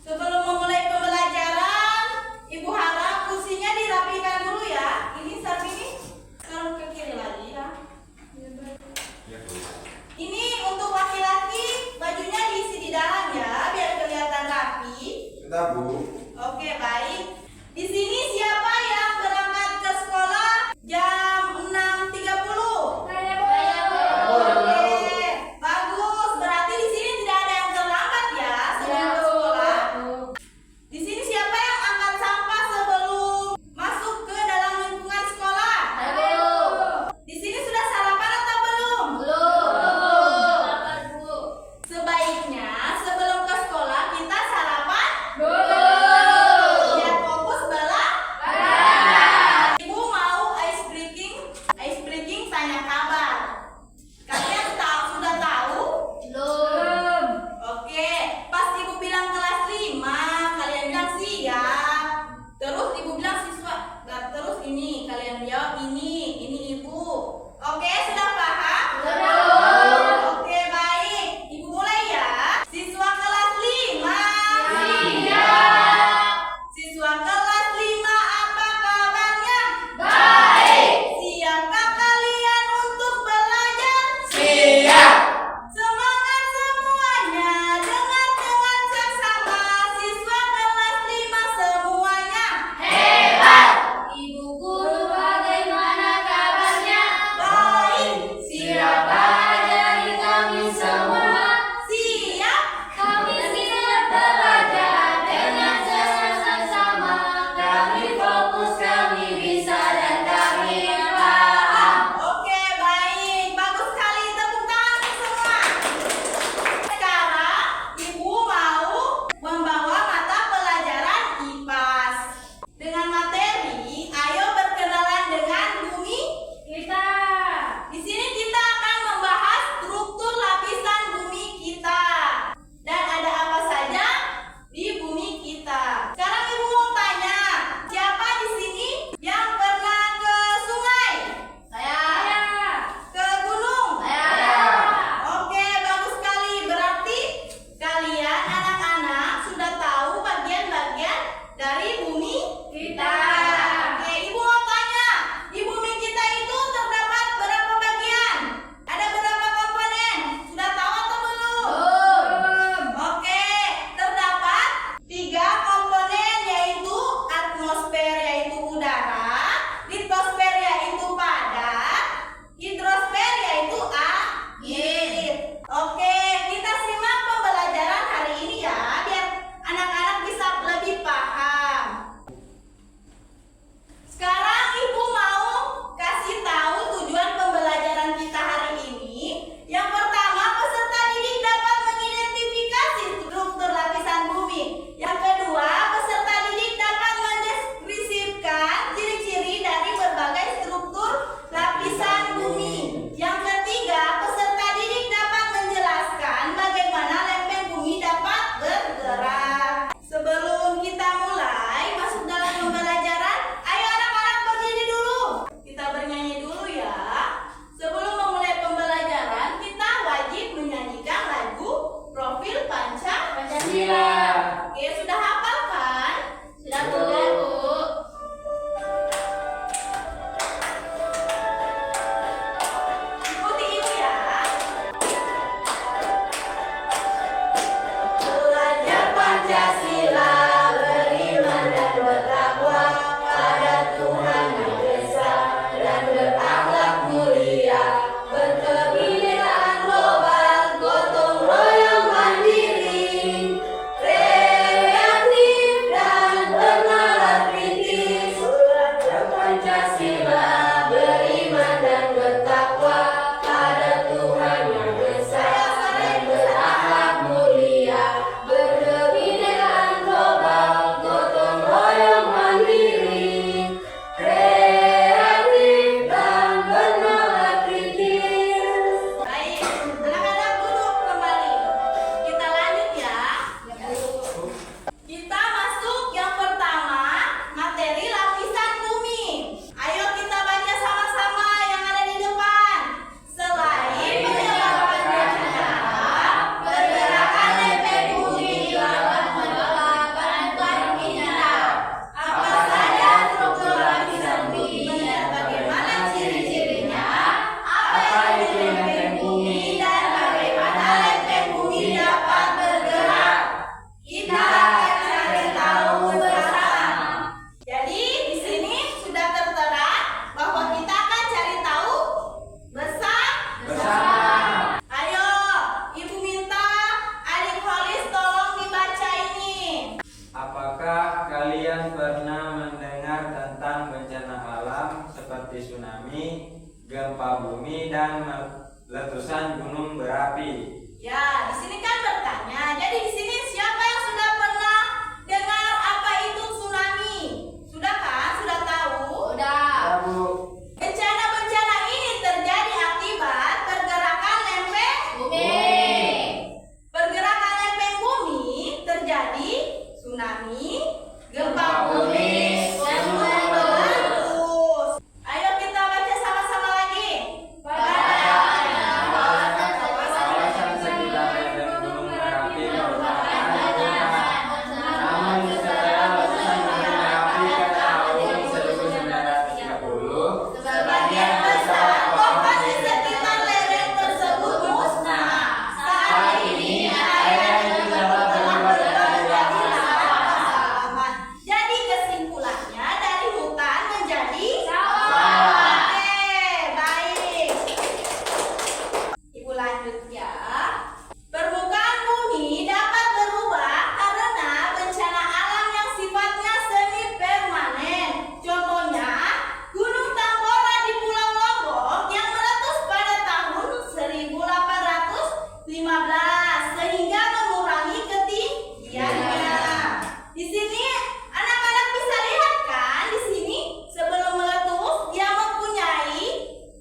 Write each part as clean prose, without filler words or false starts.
Sebelum memulai pembelajaran, Ibu harap kursinya dirapikan dulu ya. Ini Sarmini, taruh ke kiri lagi ya. Ini untuk laki-laki, bajunya diisi di dalam ya, biar kelihatan rapi. Sudah, Bu. Oke, baik. Di sini siapa yang berangkat ke sekolah jam 6.30? Saya Oke, bagus. Berarti di sini tidak ada yang terlambat ya sebelum ke sekolah. Di sini siapa yang angkat sampah sebelum masuk ke dalam lingkungan sekolah? Di sini sudah sarapan atau belum? Sebaiknya sebelum ke sekolah kita sarapan. Biar fokus belajar. gempa bumi dan letusan gunung berapi. Ya, di sini kan bertanya. Jadi di sini siapa yang sudah pernah dengar apa itu tsunami? Sudah kan? Sudah tahu? Udah. Bu. Bencana-bencana ini terjadi akibat pergerakan lempeng Bumi. Pergerakan lempeng bumi terjadi tsunami, gempa bumi, dan gunung meletus. Ayo kita baca sama-sama lagi. Kawasan sekitar lereng gunung Merapi merupakan gunung. Namun setelah letusan gunung Merapi pada tahun 1930, Sebagian besar pohon di sekitar lereng tersebut musnah. Saat ini area itu telah berubah menjadi lahan. Jadi kesimpulannya dari hutan menjadi sawah. Oke, baik. Ibu lanjut ya. Permukaan bumi dapat berubah karena bencana alam yang sifatnya semi permanen. Contohnya, Gunung Tambora di Pulau Lombok yang meletus pada tahun 1815 sehingga mengurangi ketinggiannya. Di sini anak-anak bisa lihat kan, di sini sebelum meletus dia mempunyai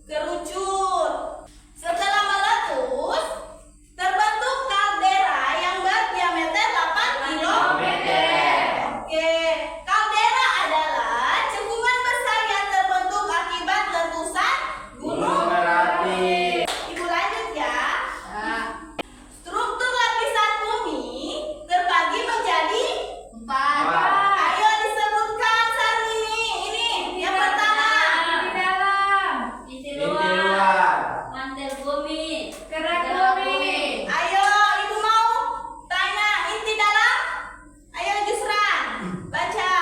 kerucut. Setelah meletus terbentuk kaldera yang berdiameter 8 km. Oke, kaldera adalah cekungan besar yang terbentuk akibat letusan gunung Merapi. Ibu lanjut ya. Struktur lapisan bumi terbagi menjadi 4. ayo disebutkan saat ini yang pertama. Inti Inti luar. luar. Mantel bumi. Kerak bumi. Ayo ibu mau tanya inti dalam. Ayo Jusran baca.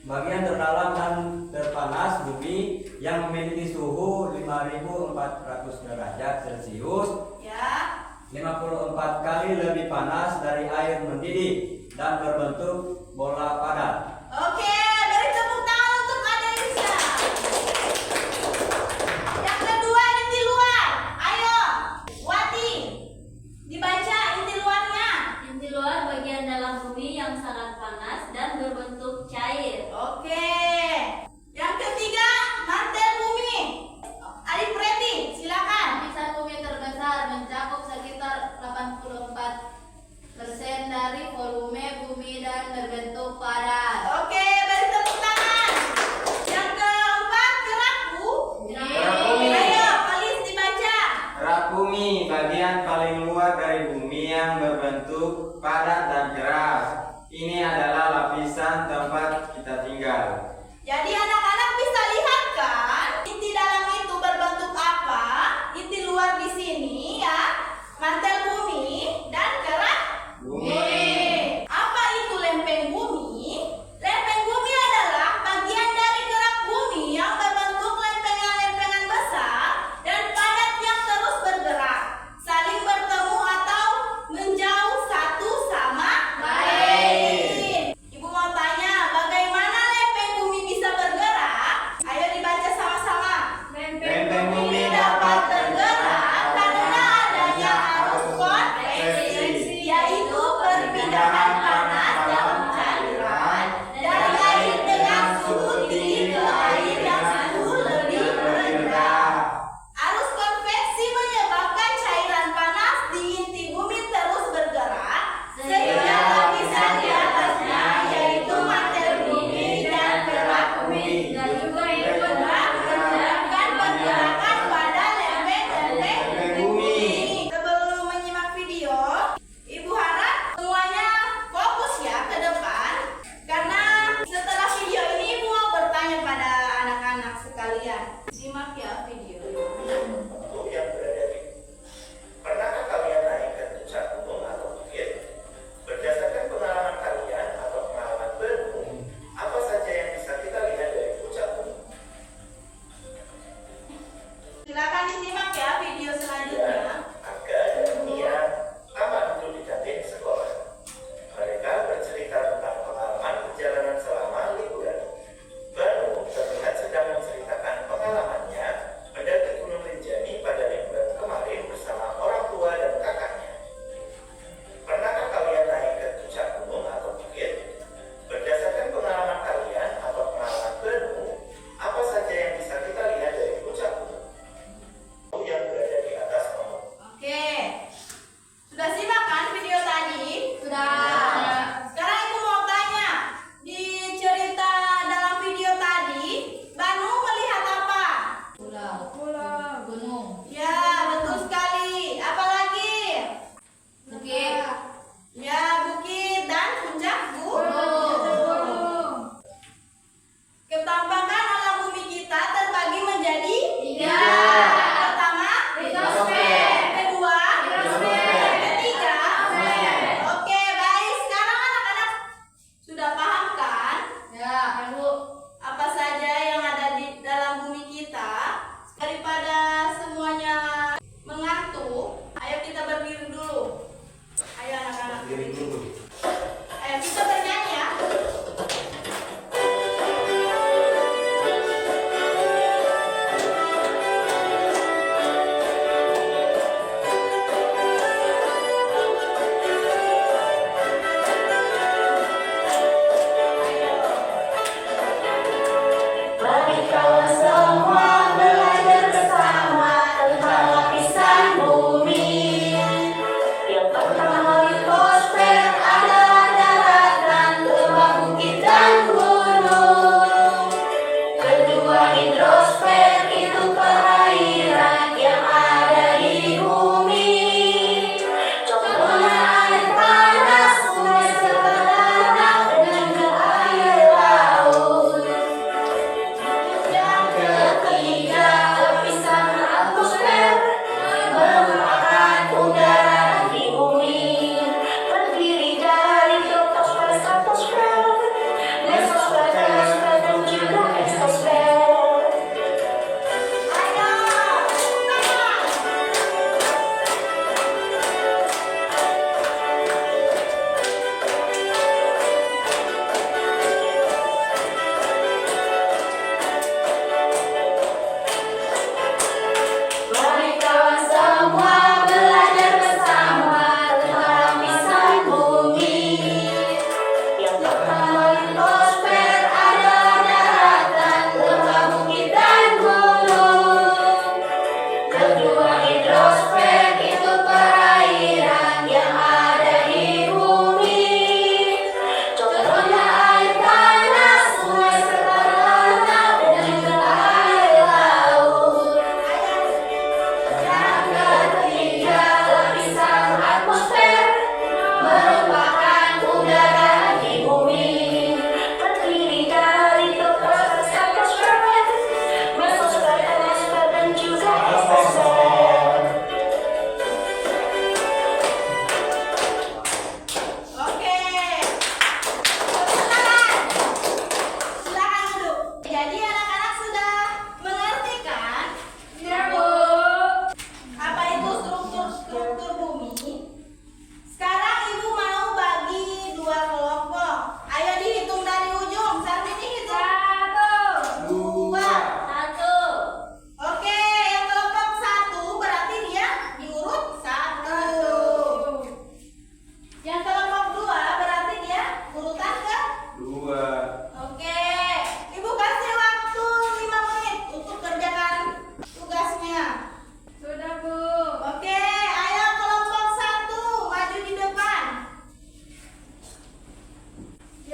Bagian terdalam dan terpanas bumi yang memiliki suhu 5.400 derajat Celcius Ya. 54 kali lebih panas dari air mendidih dan berbentuk bola padat. Oke, beri tepuk tangan untuk Adelisha. Yang kedua inti luar. Ayo Wati dibaca inti luarnya. Inti luar bagian dalam bumi yang sangat panas dan berbentuk cair. Oke. Yang ketiga, mantel bumi. Adik Preti, silakan. Lapisan bumi terbesar mencakup sekitar 84% dari volume bumi dan berbentuk padat. Oke, beri tepuk tangan. Yang keempat, kerak bumi. Kerak bumi. Ayo, Palis dibaca. Kerak bumi bagian paling luar dari bumi yang berbentuk padat dan keras. Ini adalah lapisan tempat kita tinggal. Jadi anak-anak bisa lihat kan, inti dalam itu berbentuk apa? Inti luar di sini ya, mantel bumi dan kerak Bumi. Apa itu lempeng bumi?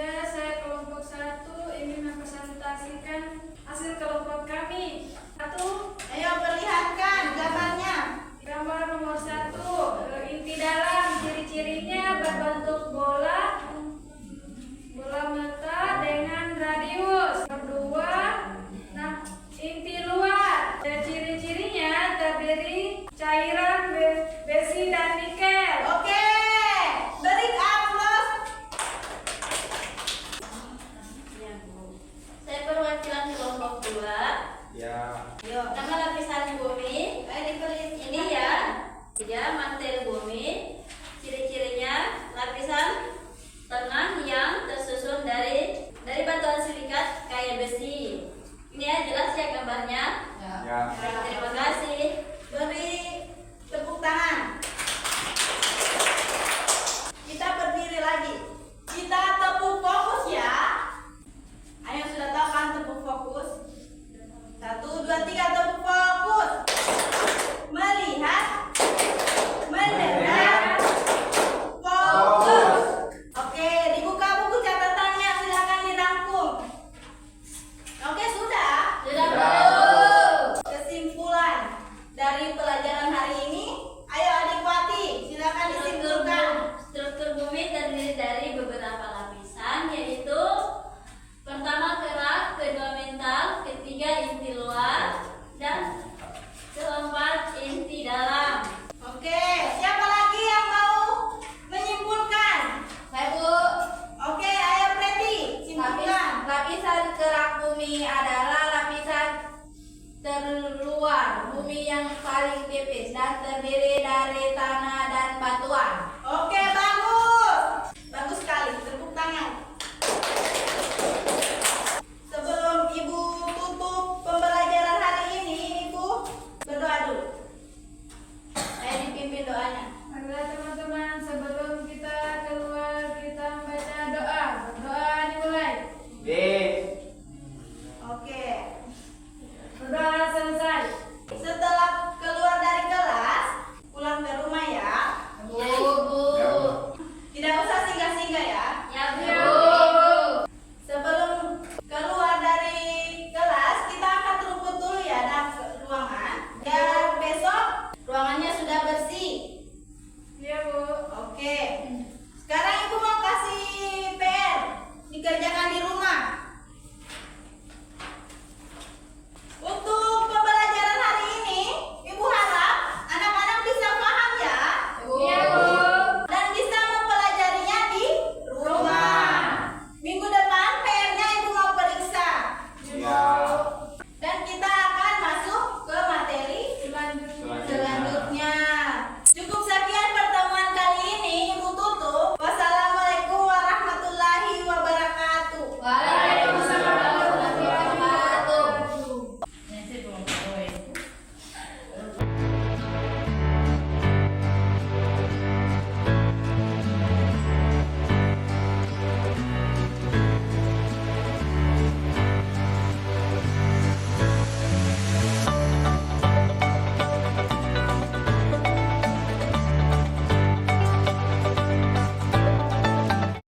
Yes.